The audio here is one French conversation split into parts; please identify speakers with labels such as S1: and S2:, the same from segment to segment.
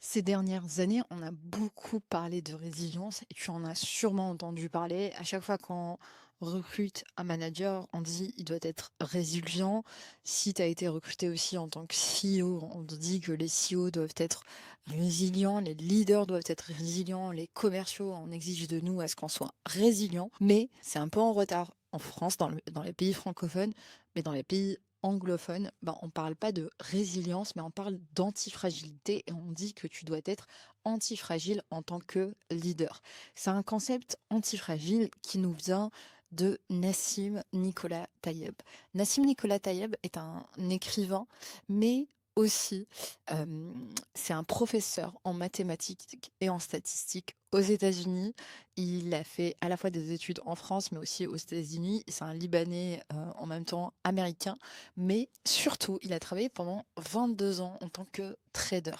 S1: Ces dernières années, on a beaucoup parlé de résilience et tu en as sûrement entendu parler. À chaque fois qu'on recrute un manager, on dit il doit être résilient. Si tu as été recruté aussi en tant que CEO, on te dit que les CEO doivent être résilients, les leaders doivent être résilients, les commerciaux, on exige de nous à ce qu'on soit résilient. Mais c'est un peu en retard en France, dans les pays francophones, mais dans les pays anglophone, ben, on parle pas de résilience, mais on parle d'antifragilité et on dit que tu dois être antifragile en tant que leader. C'est un concept antifragile qui nous vient de Nassim Nicolas Taleb. Nassim Nicolas Taleb est un écrivain, mais aussi euh, c'est un professeur en mathématiques et en statistiques aux États-Unis. Il a fait à la fois des études en France, mais aussi aux États-Unis. C'est un Libanais en même temps américain. Mais surtout, il a travaillé pendant 22 ans en tant que trader.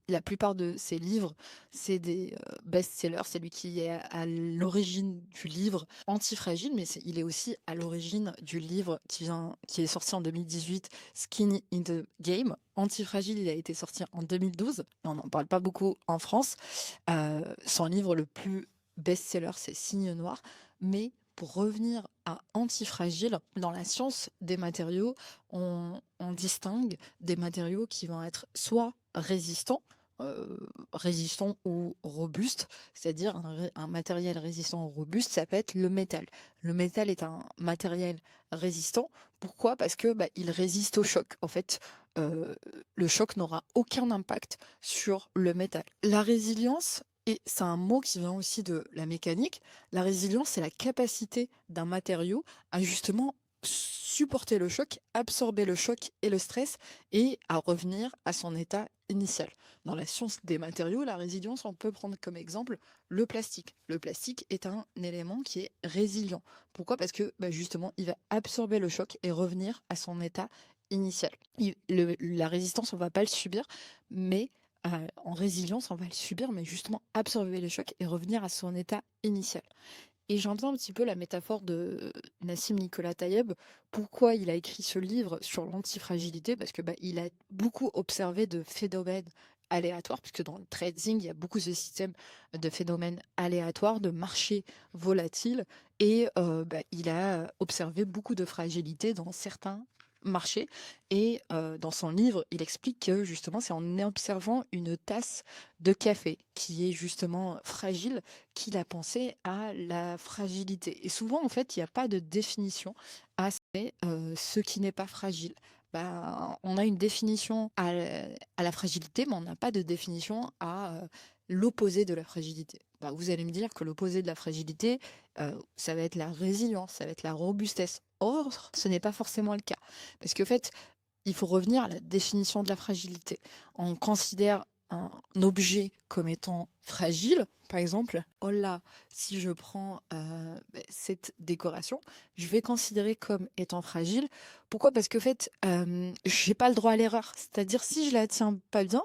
S1: La plupart de ses livres, c'est des best-sellers. C'est lui qui est à l'origine du livre Antifragile, mais il est aussi à l'origine du livre qui est sorti en 2018, Skin in the Game. Antifragile, il a été sorti en 2012. On n'en parle pas beaucoup en France. Son livre le plus best-seller, c'est Signe Noir. Mais pour revenir à antifragile, dans la science des matériaux, on distingue des matériaux qui vont être soit résistants, résistants ou robustes, c'est-à-dire un matériel résistant ou robuste, ça peut être le métal. Le métal est un matériel résistant. Pourquoi? Parce que il résiste au choc. En fait, euh, le choc n'aura aucun impact sur le métal. La résilience, et c'est un mot qui vient aussi de la mécanique, la résilience, c'est la capacité d'un matériau à justement supporter le choc, absorber le choc et le stress et à revenir à son état initial. Dans la science des matériaux, la résilience, on peut prendre comme exemple le plastique. Le plastique est un élément qui est résilient. Pourquoi? Parce que justement, il va absorber le choc et revenir à son état initial. La résistance, on va pas le subir, mais en résilience, on va le subir, mais justement absorber le choc et revenir à son état initial. Et j'entends un petit peu la métaphore de Nassim Nicolas Taleb. Pourquoi il a écrit ce livre sur l'antifragilité? Parce que il a beaucoup observé de phénomènes aléatoires, puisque dans le trading, il y a beaucoup de systèmes de phénomènes aléatoires, de marchés volatiles, et il a observé beaucoup de fragilité dans certains marchés. Et dans son livre, il explique que justement, c'est en observant une tasse de café qui est justement fragile qu'il a pensé à la fragilité. Et souvent, en fait, il n'y a pas de définition à ce qui n'est pas fragile. On a une définition à la fragilité, mais on n'a pas de définition à l'opposé de la fragilité. Vous allez me dire que l'opposé de la fragilité, ça va être la résilience, ça va être la robustesse. Or, ce n'est pas forcément le cas. Parce qu'en fait, il faut revenir à la définition de la fragilité. On considère un objet comme étant fragile, par exemple, oh là, si je prends cette décoration, je vais considérer comme étant fragile. Pourquoi? Parce que en fait, j'ai pas le droit à l'erreur. C'est-à-dire, si je la tiens pas bien,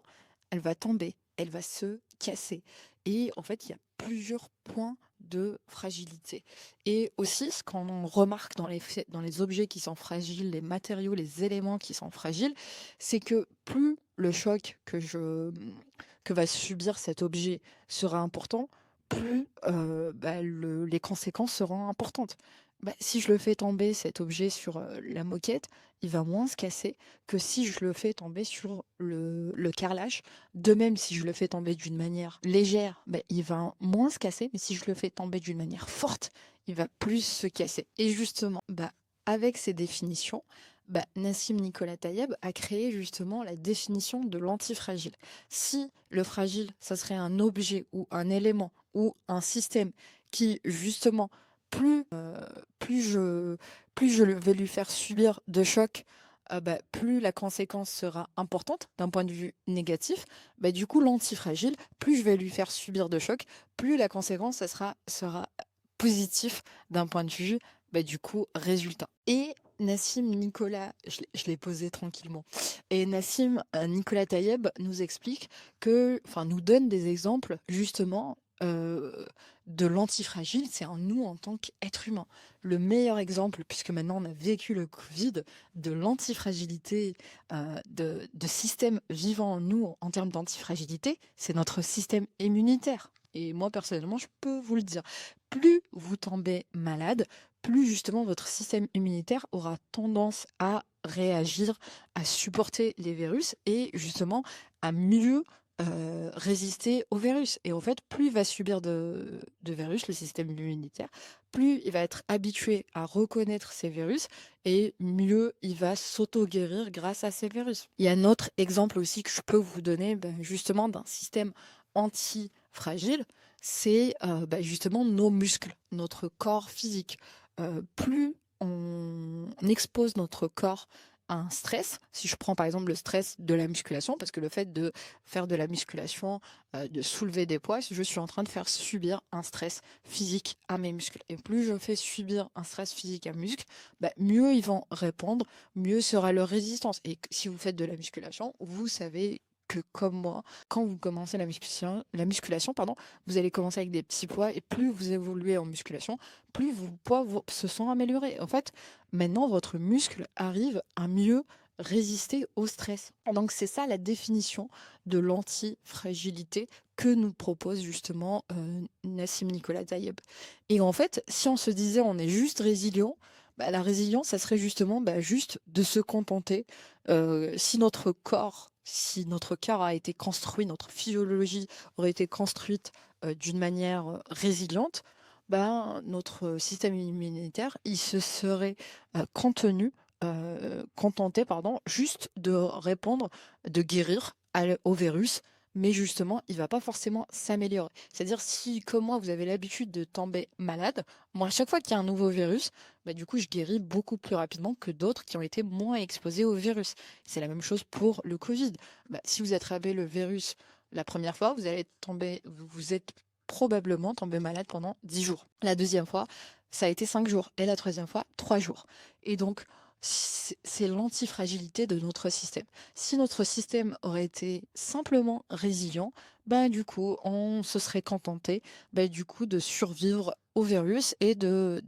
S1: elle va tomber, elle va se casser. Et en fait, il y a plusieurs points de fragilité. Et aussi, ce qu'on remarque dans les objets qui sont fragiles, les matériaux, les éléments qui sont fragiles, c'est que plus le choc que va subir cet objet sera important, plus les conséquences seront importantes. Si je le fais tomber, cet objet, sur la moquette, il va moins se casser que si je le fais tomber sur le carrelage. De même, si je le fais tomber d'une manière légère, il va moins se casser, mais si je le fais tomber d'une manière forte, il va plus se casser. Et justement, avec ces définitions, Nassim Nicolas Taleb a créé justement la définition de l'antifragile. Si le fragile, ça serait un objet ou un élément ou un système qui, justement, plus, euh, plus je, plus je vais lui faire subir de chocs, plus la conséquence sera importante d'un point de vue négatif. Du coup, l'antifragile, plus je vais lui faire subir de chocs, plus la conséquence sera positif d'un point de vue, du coup, résultat. Et Nassim Nicolas, je l'ai posé tranquillement. Et Nassim Nicolas Tayeb nous explique que, enfin, nous donne des exemples, justement, heu, de l'antifragile, c'est en nous en tant qu'être humain. Le meilleur exemple, puisque maintenant on a vécu le Covid, de l'antifragilité, de système vivant en nous en termes d'antifragilité, c'est notre système immunitaire. Et moi personnellement, je peux vous le dire, plus vous tombez malade, plus justement votre système immunitaire aura tendance à réagir, à supporter les virus et justement à mieux résister au virus. Et en fait, plus il va subir de virus, le système immunitaire, plus il va être habitué à reconnaître ces virus et mieux il va s'auto-guérir grâce à ces virus. Il y a un autre exemple aussi que je peux vous donner, ben, justement, d'un système anti-fragile, c'est justement nos muscles, notre corps physique. Plus on expose notre corps à un stress, si je prends par exemple le stress de la musculation, parce que le fait de faire de la musculation, de soulever des poids, je suis en train de faire subir un stress physique à mes muscles. Et plus je fais subir un stress physique à mes muscles, mieux ils vont répondre, mieux sera leur résistance. Et si vous faites de la musculation, vous savez que comme moi, quand vous commencez la musculation, pardon, vous allez commencer avec des petits poids et plus vous évoluez en musculation, plus vos poids se sont améliorés. En fait, maintenant, votre muscle arrive à mieux résister au stress. Donc c'est ça la définition de l'antifragilité que nous propose justement Nassim Nicolas Taleb. Et en fait, si on se disait on est juste résilient, la résilience, ça serait justement juste de se contenter. Si notre corps a été construit, notre physiologie aurait été construite d'une manière résiliente, notre système immunitaire, il se serait contenté, pardon, juste de répondre, de guérir au virus, mais justement, il va pas forcément s'améliorer. C'est-à-dire, si, comme moi, vous avez l'habitude de tomber malade, moi, à chaque fois qu'il y a un nouveau virus, du coup, je guéris beaucoup plus rapidement que d'autres qui ont été moins exposés au virus. C'est la même chose pour le Covid. Si vous attrapez le virus la première fois, vous êtes probablement tombé malade pendant 10 jours. La deuxième fois, ça a été 5 jours. Et la troisième fois, 3 jours. Et donc, c'est l'antifragilité de notre système. Si notre système aurait été simplement résilient, du coup, on se serait contenté, du coup, de survivre au virus et de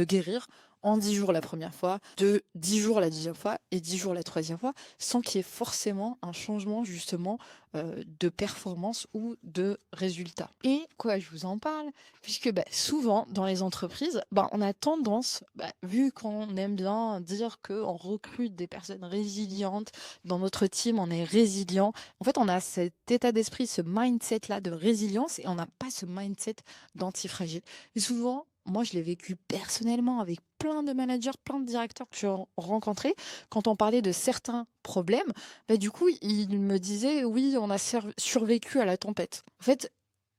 S1: guérir en 10 jours la première fois, de 10 jours la deuxième fois et 10 jours la troisième fois, sans qu'il y ait forcément un changement justement de performance ou de résultat. Et quoi, je vous en parle, puisque souvent dans les entreprises, on a tendance, vu qu'on aime bien dire qu'on recrute des personnes résilientes, dans notre team on est résilient, en fait on a cet état d'esprit, ce mindset-là de résilience et on n'a pas ce mindset d'antifragile. Et souvent, moi, je l'ai vécu personnellement avec plein de managers, plein de directeurs que j'ai rencontrés. Quand on parlait de certains problèmes, du coup, ils me disaient, oui, on a survécu à la tempête. En fait,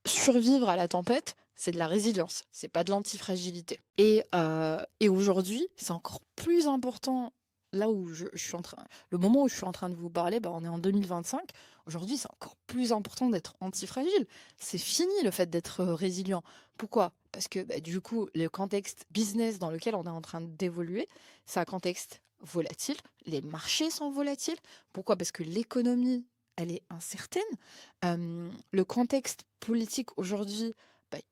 S1: survivre à la tempête, c'est de la résilience, c'est pas de l'antifragilité. Et aujourd'hui, c'est encore plus important. Là où je suis le moment où je suis en train de vous parler, on est en 2025. Aujourd'hui, c'est encore plus important d'être antifragile. C'est fini le fait d'être résilient. Pourquoi? Parce que du coup, le contexte business dans lequel on est en train d'évoluer, c'est un contexte volatile. Les marchés sont volatiles. Pourquoi? Parce que l'économie, elle est incertaine. Le contexte politique aujourd'hui,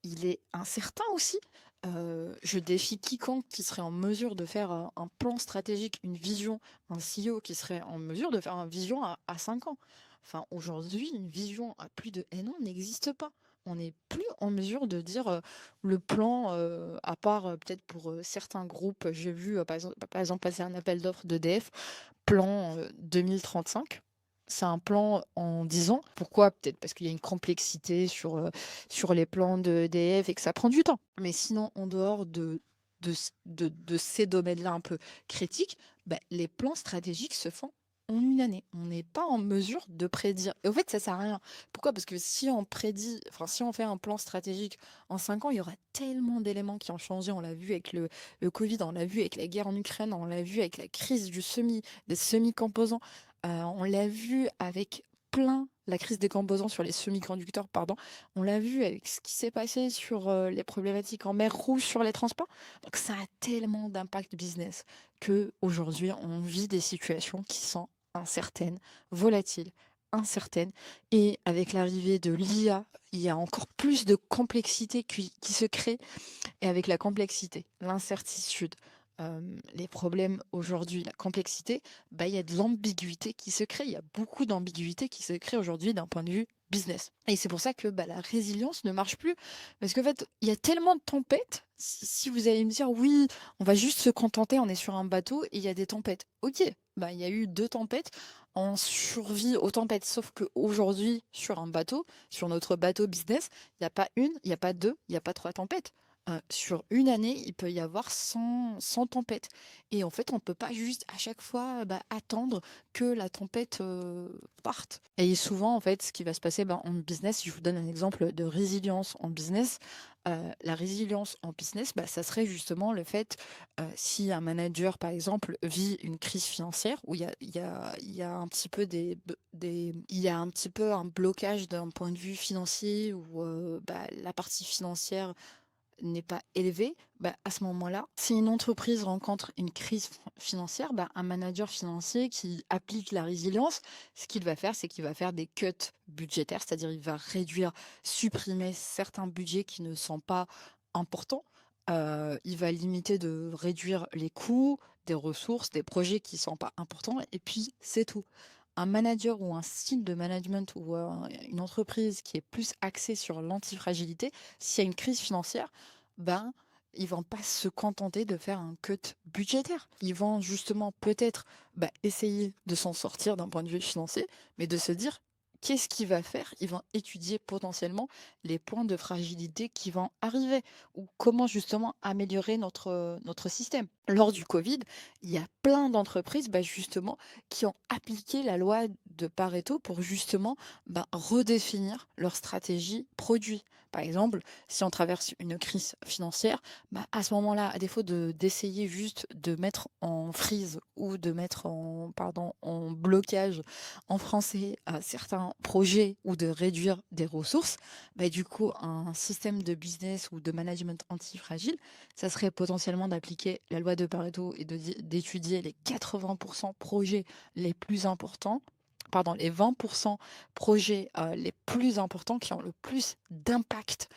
S1: il est incertain aussi. Je défie quiconque qui serait en mesure de faire un plan stratégique, une vision, un CEO qui serait en mesure de faire une vision à 5 ans. Enfin, aujourd'hui, une vision à plus de un an n'existe pas. On n'est plus en mesure de dire le plan, à part peut-être pour certains groupes. J'ai vu par exemple passer un appel d'offres d'EDF, plan 2035. C'est un plan en 10 ans. Pourquoi? Peut-être parce qu'il y a une complexité sur les plans de EDF et que ça prend du temps. Mais sinon, en dehors de ces domaines-là un peu critiques, les plans stratégiques se font en une année. On n'est pas en mesure de prédire. Et au fait, ça sert à rien. Pourquoi? Parce que si on prédit, enfin, si on fait un plan stratégique en 5 ans, il y aura tellement d'éléments qui ont changé. On l'a vu avec le Covid, on l'a vu avec la guerre en Ukraine, on l'a vu avec la crise des semi-composants. On l'a vu avec la crise des composants sur les semi-conducteurs, pardon. On l'a vu avec ce qui s'est passé sur les problématiques en mer Rouge sur les transports. Donc ça a tellement d'impact business que aujourd'hui on vit des situations qui sont incertaines, volatiles, incertaine et avec l'arrivée de l'IA, il y a encore plus de complexité qui se crée et avec la complexité, l'incertitude, les problèmes aujourd'hui, la complexité, bah, il y a de l'ambiguïté qui se crée. Il y a beaucoup d'ambiguïté qui se crée aujourd'hui d'un point de vue business. Et c'est pour ça que bah, la résilience ne marche plus. Parce qu'en fait, il y a tellement de tempêtes. Si vous allez me dire, oui, on va juste se contenter, on est sur un bateau et il y a des tempêtes. Ok, bah, il y a eu 2 tempêtes. On survit aux tempêtes. Sauf qu'aujourd'hui, sur un bateau, sur notre bateau business, il n'y a pas une, il n'y a pas deux, il n'y a pas 3 tempêtes. Sur une année, il peut y avoir 100 tempêtes. Et en fait, on ne peut pas juste à chaque fois bah, attendre que la tempête parte. Et souvent, en fait, ce qui va se passer bah, en business, si je vous donne un exemple de résilience en business, la résilience en business, bah, ça serait justement le fait, si un manager, par exemple, vit une crise financière, où il y a un petit peu il y a un petit peu un blocage d'un point de vue financier, où bah, la partie financière n'est pas élevé, bah, à ce moment-là, si une entreprise rencontre une crise financière, bah, un manager financier qui applique la résilience, ce qu'il va faire, c'est qu'il va faire des cuts budgétaires, c'est-à-dire il va réduire, supprimer certains budgets qui ne sont pas importants. Il va limiter de réduire les coûts, des ressources, des projets qui sont pas importants, et puis c'est tout. Un manager ou un style de management ou une entreprise qui est plus axée sur l'antifragilité, s'il y a une crise financière, ben, ils vont pas se contenter de faire un cut budgétaire. Ils vont justement peut-être bah, essayer de s'en sortir d'un point de vue financier, mais de se dire qu'est-ce qu'il va faire. Ils vont étudier potentiellement les points de fragilité qui vont arriver ou comment justement améliorer notre système. Lors du Covid, il y a plein d'entreprises bah, justement qui ont appliqué la loi de Pareto pour justement bah, redéfinir leur stratégie produit. Par exemple, si on traverse une crise financière, bah, à ce moment-là, à défaut d'essayer juste de mettre en freeze ou de mettre en blocage en français certains projets ou de réduire des ressources, bah, du coup, un système de business ou de management antifragile, ça serait potentiellement d'appliquer la loi de Pareto et d'étudier les 80% projets les plus importants, pardon, les 20% projets les plus importants qui ont le plus d'impact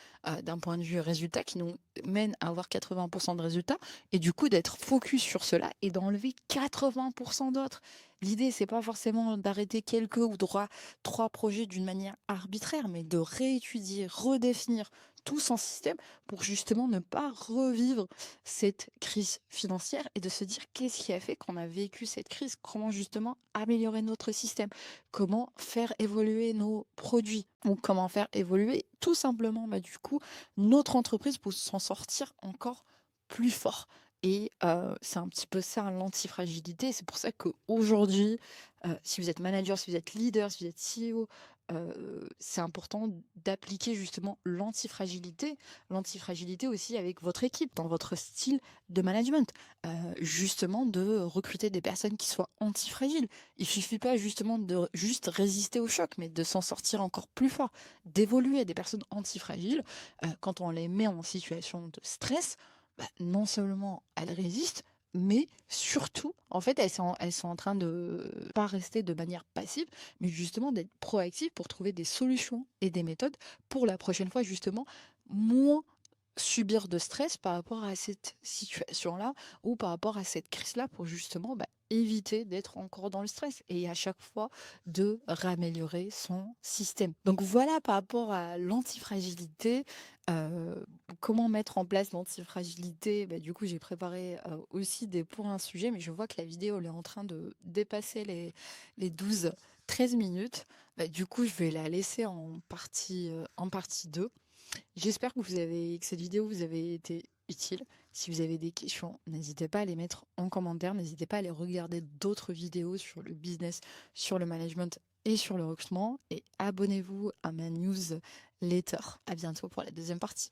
S1: d'un point de vue résultat, qui nous mènent à avoir 80% de résultats, et du coup d'être focus sur cela et d'enlever 80% d'autres. L'idée, c'est pas forcément d'arrêter quelques ou trois projets d'une manière arbitraire, mais de réétudier, redéfinir tout son système pour justement ne pas revivre cette crise financière et de se dire qu'est-ce qui a fait qu'on a vécu cette crise, comment justement améliorer notre système, comment faire évoluer nos produits ou comment faire évoluer tout simplement bah, du coup notre entreprise pour s'en sortir encore plus fort. Et c'est un petit peu ça l'antifragilité. C'est pour ça qu'aujourd'hui, si vous êtes manager, si vous êtes leader, si vous êtes CEO, c'est important d'appliquer justement l'antifragilité. L'antifragilité aussi avec votre équipe, dans votre style de management. Justement de recruter des personnes qui soient antifragiles. Il suffit pas justement de juste résister au choc, mais de s'en sortir encore plus fort, d'évoluer. Des personnes antifragiles, quand on les met en situation de stress, bah, non seulement elles résistent, mais surtout, en fait, elles sont en train de pas rester de manière passive, mais justement d'être proactives pour trouver des solutions et des méthodes pour la prochaine fois, justement, moins subir de stress par rapport à cette situation-là ou par rapport à cette crise-là pour justement bah, éviter d'être encore dans le stress et à chaque fois de réaméliorer son système. Donc voilà par rapport à l'antifragilité, comment mettre en place l'antifragilité. Bah, du coup, j'ai préparé aussi pour un sujet, mais je vois que la vidéo elle est en train de dépasser les 12-13 minutes. Bah, du coup, je vais la laisser en partie 2. J'espère que cette vidéo vous avait été utile. Si vous avez des questions, n'hésitez pas à les mettre en commentaire. N'hésitez pas à aller regarder d'autres vidéos sur le business, sur le management et sur le recrutement. Et abonnez-vous à ma newsletter. À bientôt pour la deuxième partie.